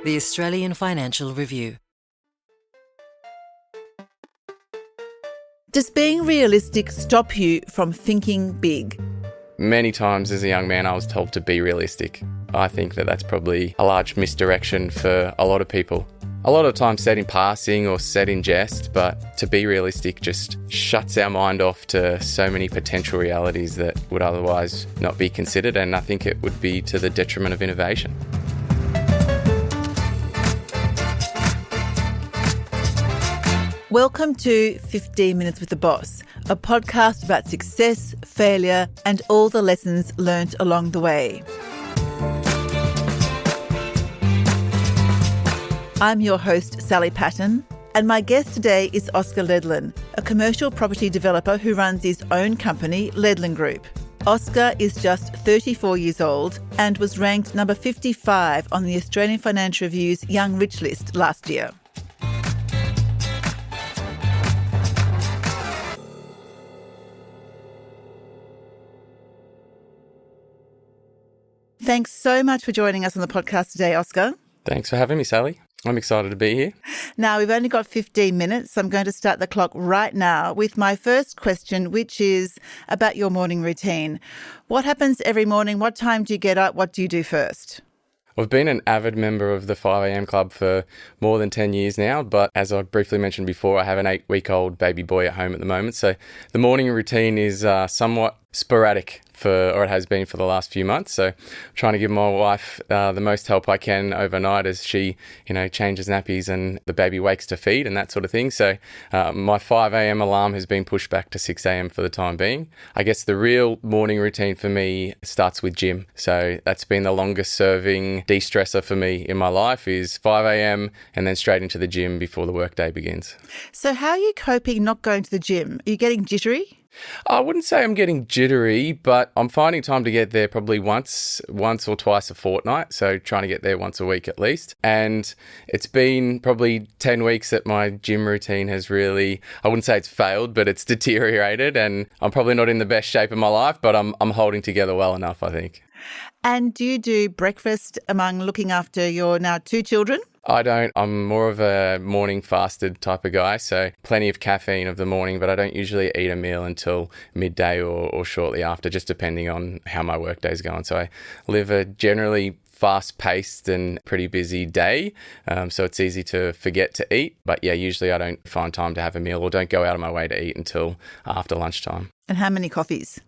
The Australian Financial Review. Does being realistic stop you from thinking big? Many times as a young man, I was told to be realistic. I think that that's probably a large misdirection for a lot of people. A lot of times said in passing or said in jest, but to be realistic just shuts our mind off to so many potential realities that would otherwise not be considered, and I think it would be to the detriment of innovation. Welcome to 15 Minutes with the Boss, a podcast about success, failure, and all the lessons learnt along the way. I'm your host, Sally Patton, and my guest today is Oscar Ledlin, a commercial property developer who runs his own company, Ledlin Group. Oscar is just 34 years old and was ranked number 55 on the Australian Financial Review's Young Rich list last year. Thanks so much for joining us on the podcast today, Oscar. Thanks for having me, Sally. I'm excited to be here. Now, we've only got 15 minutes, so I'm going to start the clock right now with my first question, which is about your morning routine. What happens every morning? What time do you get up? What do you do first? I've been an avid member of the 5am club for more than 10 years now, but as I briefly mentioned before, I have an 8-week-old baby boy at home at the moment, so the morning routine is somewhat sporadic or it has been for the last few months. So I'm trying to give my wife the most help I can overnight as she, changes nappies and the baby wakes to feed and that sort of thing. So my 5am alarm has been pushed back to 6am for the time being. I guess the real morning routine for me starts with gym. So that's been the longest serving de-stressor for me in my life is 5am and then straight into the gym before the workday begins. So how are you coping not going to the gym? Are you getting jittery? I wouldn't say I'm getting jittery, but I'm finding time to get there probably once or twice a fortnight. So trying to get there once a week at least. And it's been probably 10 weeks that my gym routine has really, I wouldn't say it's failed, but it's deteriorated. And I'm probably not in the best shape of my life, but I'm holding together well enough, I think. And do you do breakfast among looking after your now 2 children? I don't. I'm more of a morning fasted type of guy, so plenty of caffeine of the morning, but I don't usually eat a meal until midday or shortly after, just depending on how my workday's going. So I live a generally fast-paced and pretty busy day, so it's easy to forget to eat. But yeah, usually I don't find time to have a meal or don't go out of my way to eat until after lunchtime. And how many coffees?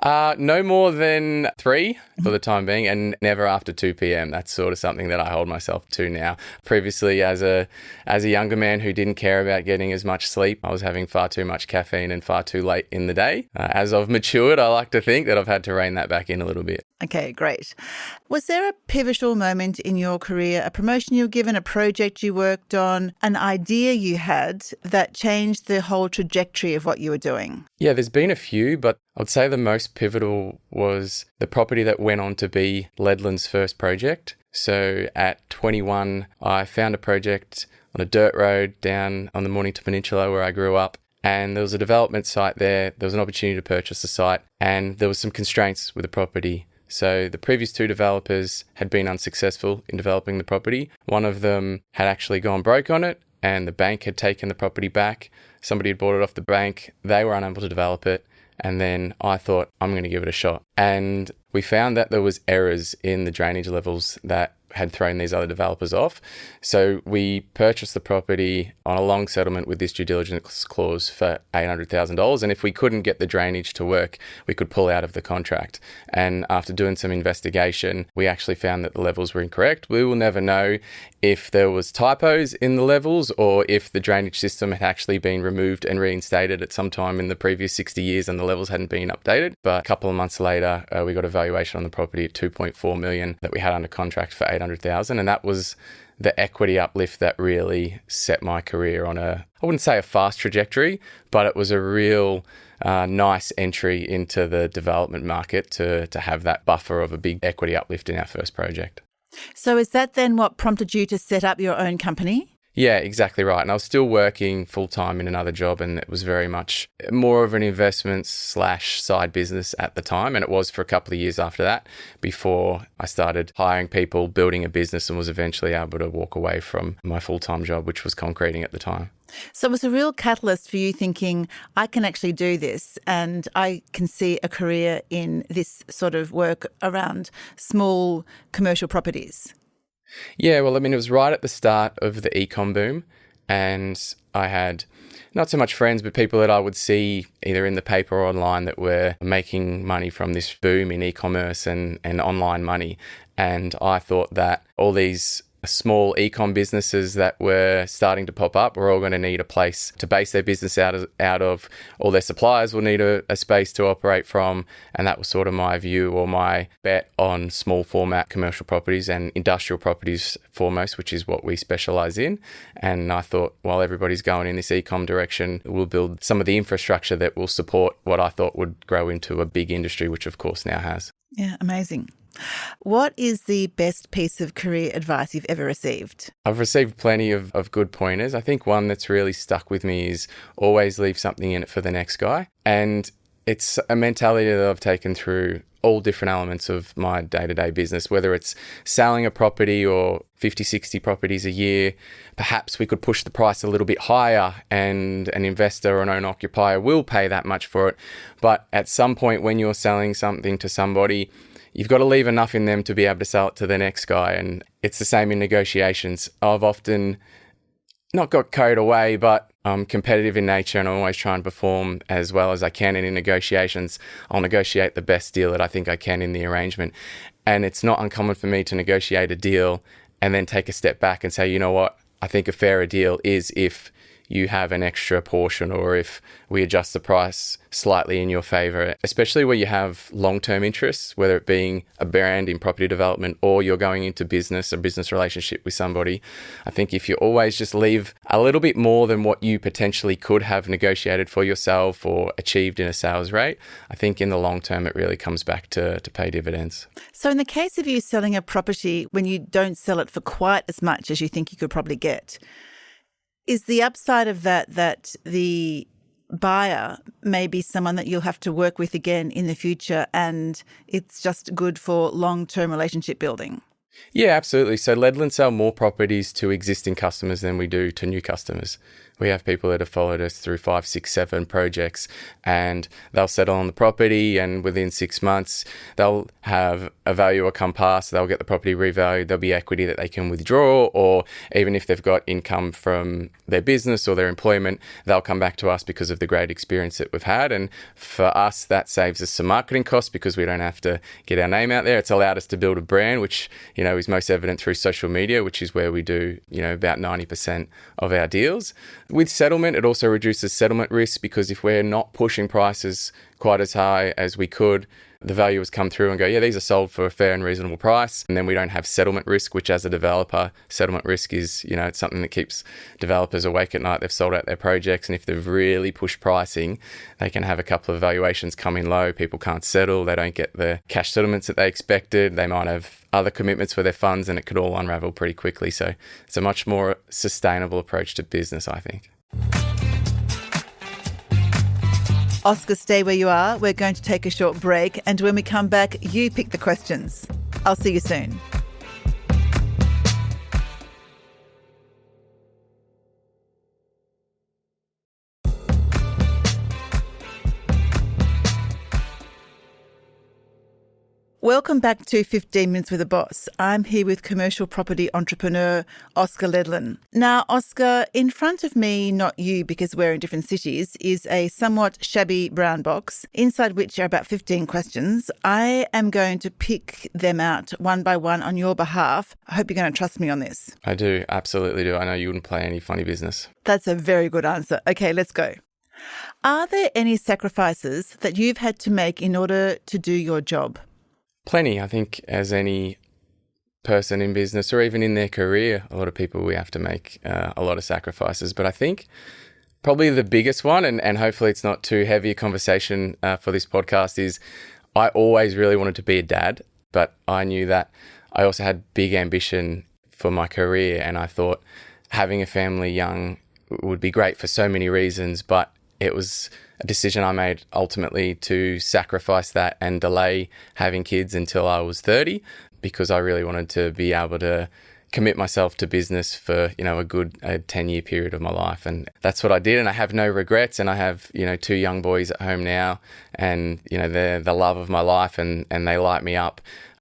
No more than 3 for the time being, and never after 2 p.m. That's sort of something that I hold myself to now. Previously, as a younger man who didn't care about getting as much sleep, I was having far too much caffeine and far too late in the day. As I've matured, I like to think that I've had to rein that back in a little bit. Okay, great. Was there a pivotal moment in your career, a promotion you were given, a project you worked on, an idea you had that changed the whole trajectory of what you were doing? Yeah, there's been a few, but I would say the most pivotal was the property that went on to be Ledlin's first project. So at 21, I found a project on a dirt road down on the Mornington Peninsula where I grew up. And there was a development site there. There was an opportunity to purchase the site and there was some constraints with the property. So the previous 2 developers had been unsuccessful in developing the property. One of them had actually gone broke on it and the bank had taken the property back. Somebody had bought it off the bank. They were unable to develop it. And then I thought, I'm going to give it a shot. And we found that there was errors in the drainage levels that had thrown these other developers off. So we purchased the property on a long settlement with this due diligence clause for $800,000. And if we couldn't get the drainage to work, we could pull out of the contract. And after doing some investigation, we actually found that the levels were incorrect. We will never know if there was typos in the levels or if the drainage system had actually been removed and reinstated at some time in the previous 60 years and the levels hadn't been updated. But a couple of months later, we got a valuation on the property at $2.4 million that we had under contract for $800,000, and that was the equity uplift that really set my career on I wouldn't say a fast trajectory, but it was a real nice entry into the development market to have that buffer of a big equity uplift in our first project. So is that then what prompted you to set up your own company? Yeah, exactly right. And I was still working full-time in another job, and it was very much more of an investment / side business at the time. And it was for a couple of years after that before I started hiring people, building a business, and was eventually able to walk away from my full-time job, which was concreting at the time. So it was a real catalyst for you thinking, I can actually do this and I can see a career in this sort of work around small commercial properties. Yeah, well, I mean, it was right at the start of the e-com boom, and I had not so much friends, but people that I would see either in the paper or online that were making money from this boom in e-commerce and online money. And I thought that all these small e-com businesses that were starting to pop up were all going to need a place to base their business out of. All their suppliers will need a space to operate from, and that was sort of my view or my bet on small format commercial properties and industrial properties foremost, which is what we specialise in. And I thought, while everybody's going in this e-com direction, we'll build some of the infrastructure that will support what I thought would grow into a big industry, which of course now has. Yeah, amazing. What is the best piece of career advice you've ever received? I've received plenty of good pointers. I think one that's really stuck with me is always leave something in it for the next guy. And it's a mentality that I've taken through all different elements of my day-to-day business, whether it's selling a property or 50, 60 properties a year. Perhaps we could push the price a little bit higher and an investor or an owner-occupier will pay that much for it. But at some point when you're selling something to somebody, you've got to leave enough in them to be able to sell it to the next guy. And it's the same in negotiations. I've often not got carried away, but I'm competitive in nature and I always try and perform as well as I can. And in negotiations, I'll negotiate the best deal that I think I can in the arrangement. And it's not uncommon for me to negotiate a deal and then take a step back and say, you know what, I think a fairer deal is if you have an extra portion or if we adjust the price slightly in your favour, especially where you have long-term interests, whether it being a brand in property development or you're going into business, a business relationship with somebody. I think if you always just leave a little bit more than what you potentially could have negotiated for yourself or achieved in a sales rate, I think in the long term it really comes back to pay dividends. So in the case of you selling a property when you don't sell it for quite as much as you think you could probably get, is the upside of that the buyer may be someone that you'll have to work with again in the future and it's just good for long-term relationship building? Yeah, absolutely. So Ledlin sell more properties to existing customers than we do to new customers. We have people that have followed us through 5, 6, 7 projects and they'll settle on the property and within 6 months they'll have a valuer come past, they'll get the property revalued, there'll be equity that they can withdraw, or even if they've got income from their business or their employment, they'll come back to us because of the great experience that we've had. And for us, that saves us some marketing costs because we don't have to get our name out there. It's allowed us to build a brand, which, is most evident through social media, which is where we do, about 90% of our deals. With settlement, it also reduces settlement risk because if we're not pushing prices quite as high as we could, the valuers come through and go, yeah, these are sold for a fair and reasonable price. And then we don't have settlement risk, which as a developer, settlement risk is, it's something that keeps developers awake at night. They've sold out their projects. And if they've really pushed pricing, they can have a couple of valuations come in low. People can't settle. They don't get the cash settlements that they expected. They might have other commitments for their funds and it could all unravel pretty quickly. So it's a much more sustainable approach to business, I think. Oscar, stay where you are. We're going to take a short break. And when we come back, you pick the questions. I'll see you soon. Welcome back to 15 Minutes with a Boss. I'm here with commercial property entrepreneur Oscar Ledlin. Now, Oscar, in front of me, not you because we're in different cities, is a somewhat shabby brown box, inside which are about 15 questions. I am going to pick them out one by one on your behalf. I hope you're going to trust me on this. I do, absolutely do. I know you wouldn't play any funny business. That's a very good answer. Okay, let's go. Are there any sacrifices that you've had to make in order to do your job? Plenty. I think as any person in business or even in their career, a lot of people, we have to make a lot of sacrifices. But I think probably the biggest one, and hopefully it's not too heavy a conversation for this podcast, is I always really wanted to be a dad, but I knew that I also had big ambition for my career. And I thought having a family young would be great for so many reasons, but it was a decision I made ultimately to sacrifice that and delay having kids until I was 30, because I really wanted to be able to commit myself to business for, a good 10-year period of my life. And that's what I did. And I have no regrets. And I have, 2 young boys at home now, and, they're the love of my life, and they light me up.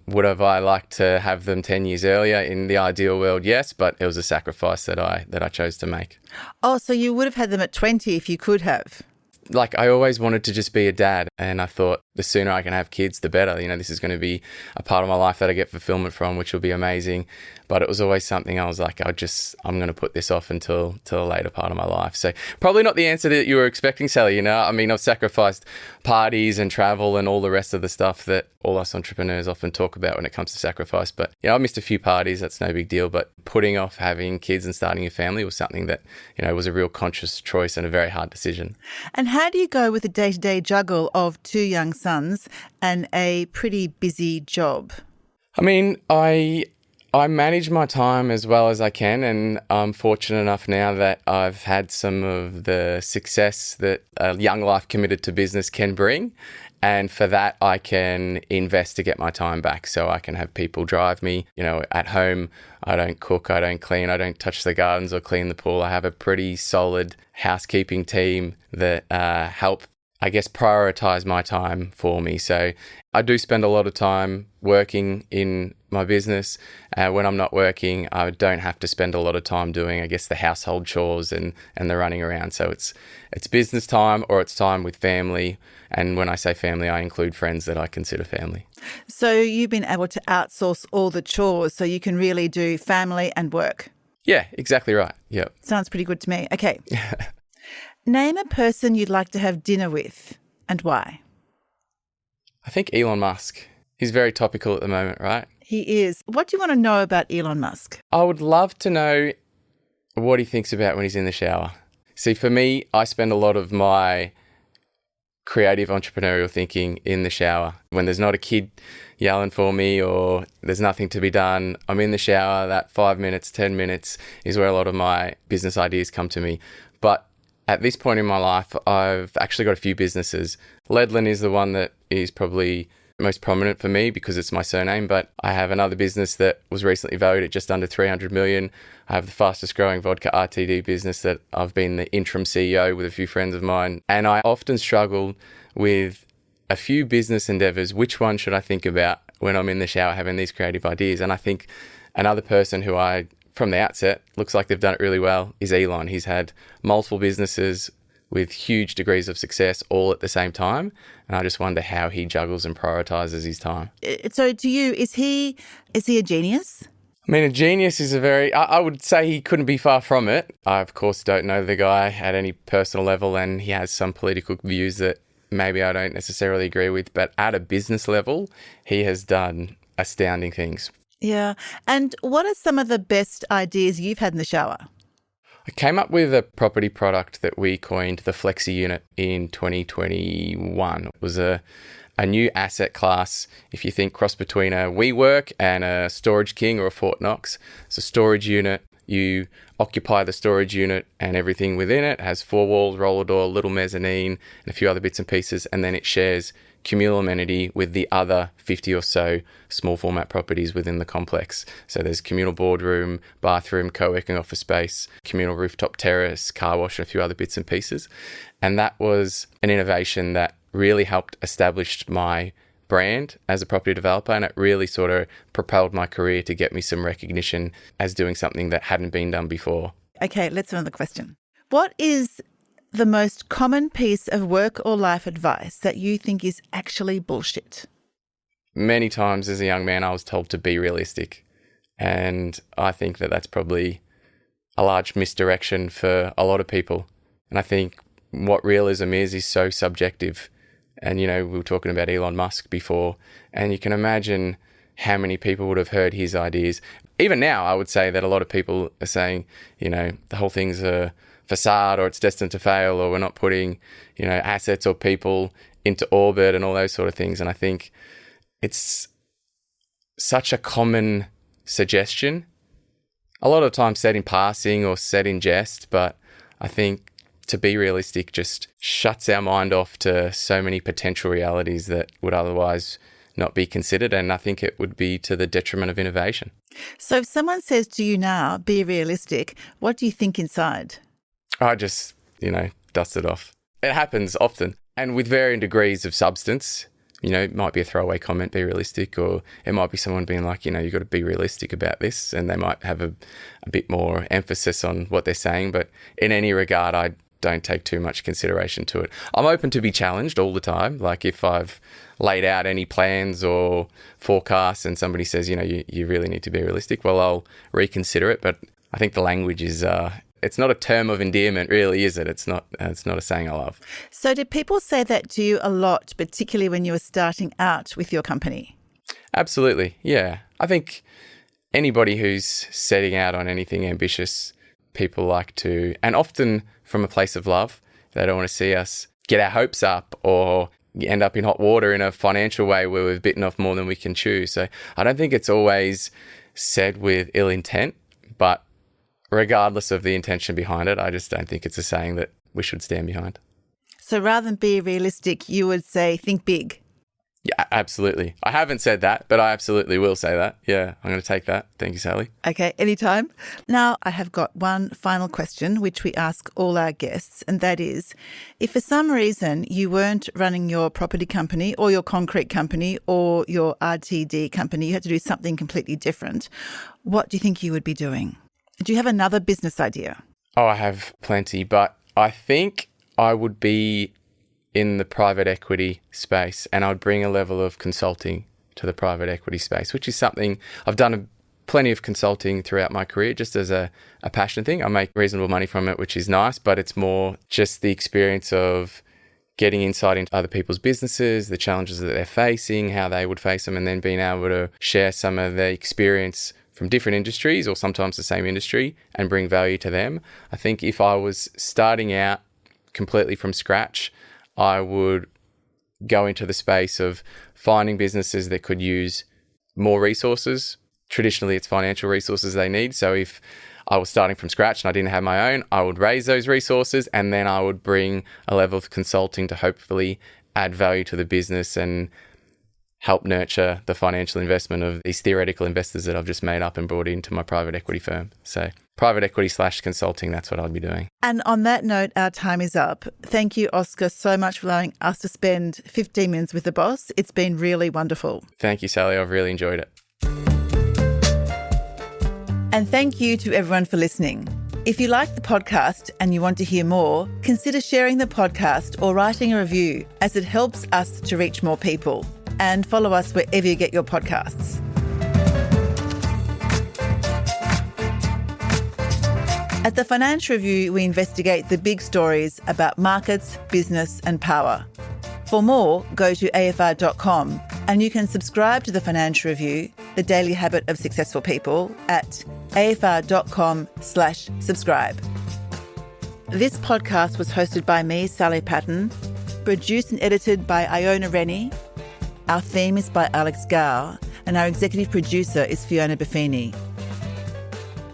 Would have I liked to have them 10 years earlier? In the ideal world, yes, but it was a sacrifice that I chose to make. Oh, so you would have had them at 20 if you could have? Like, I always wanted to just be a dad, and I thought the sooner I can have kids, the better. This is going to be a part of my life that I get fulfillment from, which will be amazing. But it was always something I was like, I'm going to put this off until a later part of my life. So probably not the answer that you were expecting, Sally. I've sacrificed parties and travel and all the rest of the stuff that all us entrepreneurs often talk about when it comes to sacrifice. But, I missed a few parties. That's no big deal. But putting off having kids and starting a family was something that, was a real conscious choice and a very hard decision. And how do you go with the day-to-day juggle of 2 young sons and a pretty busy job? I manage my time as well as I can, and I'm fortunate enough now that I've had some of the success that a young life committed to business can bring. And for that, I can invest to get my time back. So I can have people drive me. At home, I don't cook, I don't clean, I don't touch the gardens or clean the pool. I have a pretty solid housekeeping team that help, prioritize my time for me. So I do spend a lot of time working in my business. When I'm not working, I don't have to spend a lot of time doing, the household chores and the running around. So it's business time, or it's time with family. And when I say family, I include friends that I consider family. So you've been able to outsource all the chores so you can really do family and work? Yeah, exactly right. Yep. Sounds pretty good to me. Okay. Name a person you'd like to have dinner with and why. I think Elon Musk. He's very topical at the moment, right? He is. What do you want to know about Elon Musk? I would love to know what he thinks about when he's in the shower. See, for me, I spend a lot of my creative entrepreneurial thinking in the shower. When there's not a kid yelling for me or there's nothing to be done, I'm in the shower. That 5 minutes, 10 minutes is where a lot of my business ideas come to me. But at this point in my life, I've actually got a few businesses. Ledlin is the one that is probably most prominent for me because it's my surname, but I have another business that was recently valued at just under 300 million. I have the fastest growing vodka RTD business that I've been the interim CEO with a few friends of mine. And I often struggle with a few business endeavors. Which one should I think about when I'm in the shower having these creative ideas? And I think another person who from the outset, looks like they've done it really well is Elon. He's had multiple businesses with huge degrees of success all at the same time. And I just wonder how he juggles and prioritizes his time. So to you, is he a genius? A genius is I would say he couldn't be far from it. I, of course, don't know the guy at any personal level, and he has some political views that maybe I don't necessarily agree with. But at a business level, he has done astounding things. Yeah. And what are some of the best ideas you've had in the shower? I came up with a property product that we coined the Flexi Unit in 2021. It was a new asset class, if you think cross between a WeWork and a Storage King or a Fort Knox. It's a storage unit. You occupy the storage unit and everything within it. It has 4 walls, roller door, little mezzanine, and a few other bits and pieces. And then it shares communal amenity with the other 50 or so small format properties within the complex. So there's communal boardroom, bathroom, co-working office space, communal rooftop terrace, car wash, and a few other bits and pieces. And that was an innovation that really helped establish my brand as a property developer, and it really sort of propelled my career to get me some recognition as doing something that hadn't been done before. Okay, let's another question. What is the most common piece of work or life advice that you think is actually bullshit? Many times as a young man, I was told to be realistic. And I think that that's probably a large misdirection for a lot of people. And I think what realism is so subjective. And, we were talking about Elon Musk before, and you can imagine how many people would have heard his ideas. Even now, I would say that a lot of people are saying, the whole thing's a facade, or it's destined to fail, or we're not putting, assets or people into orbit and all those sort of things. And I think it's such a common suggestion. a lot of times said in passing or said in jest, but I think to be realistic just shuts our mind off to so many potential realities that would otherwise not be considered, and I think it would be to the detriment of innovation. So if someone says to you now, be realistic, what do you think inside? I just, dust it off. It happens often, and with varying degrees of substance. It might be a throwaway comment, be realistic, or it might be someone being like, you've got to be realistic about this, and they might have a bit more emphasis on what they're saying. But in any regard, I don't take too much consideration to it. I'm open to be challenged all the time. Like if I've laid out any plans or forecasts and somebody says, you really need to be realistic, well, I'll reconsider it. But I think the language is... it's not a term of endearment, really, is it? It's not a saying I love. So did people say that to you a lot, particularly when you were starting out with your company? Absolutely, yeah. I think anybody who's setting out on anything ambitious, people like to, and often from a place of love, they don't want to see us get our hopes up or end up in hot water in a financial way where we've bitten off more than we can chew. So I don't think it's always said with ill intent, but regardless of the intention behind it, I just don't think it's a saying that we should stand behind. So rather than be realistic, you would say think big. Yeah, absolutely. I haven't said that, but I absolutely will say that. Yeah, I'm going to take that. Thank you, Sally. Okay, anytime. Now I have got one final question, which we ask all our guests, and that is, if for some reason you weren't running your property company or your concrete company or your RTD company, you had to do something completely different, what do you think you would be doing? Do you have another business idea? Oh, I have plenty, but I think I would be in the private equity space, and I'd bring a level of consulting to the private equity space, which is something I've done plenty of consulting throughout my career, just as a passion thing. I make reasonable money from it, which is nice, but it's more just the experience of getting insight into other people's businesses, the challenges that they're facing, how they would face them, and then being able to share some of the experience from different industries or sometimes the same industry and bring value to them. I think if I was starting out completely from scratch, I would go into the space of finding businesses that could use more resources. Traditionally, it's financial resources they need. So if I was starting from scratch and I didn't have my own, I would raise those resources, and then I would bring a level of consulting to hopefully add value to the business and help nurture the financial investment of these theoretical investors that I've just made up and brought into my private equity firm. So private equity / consulting, that's what I'd be doing. And on that note, our time is up. Thank you, Oscar, so much for allowing us to spend 15 minutes with the boss. It's been really wonderful. Thank you, Sally. I've really enjoyed it. And thank you to everyone for listening. If you like the podcast and you want to hear more, consider sharing the podcast or writing a review, as it helps us to reach more people. And follow us wherever you get your podcasts. At the Financial Review, we investigate the big stories about markets, business and power. For more, go to afr.com, and you can subscribe to the Financial Review, the daily habit of successful people, at afr.com/subscribe. This podcast was hosted by me, Sally Patton, produced and edited by Iona Rennie. Our theme is by Alex Gow, and our executive producer is Fiona Buffini.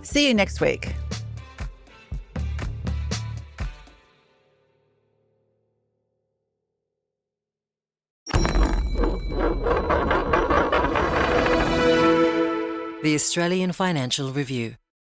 See you next week. The Australian Financial Review.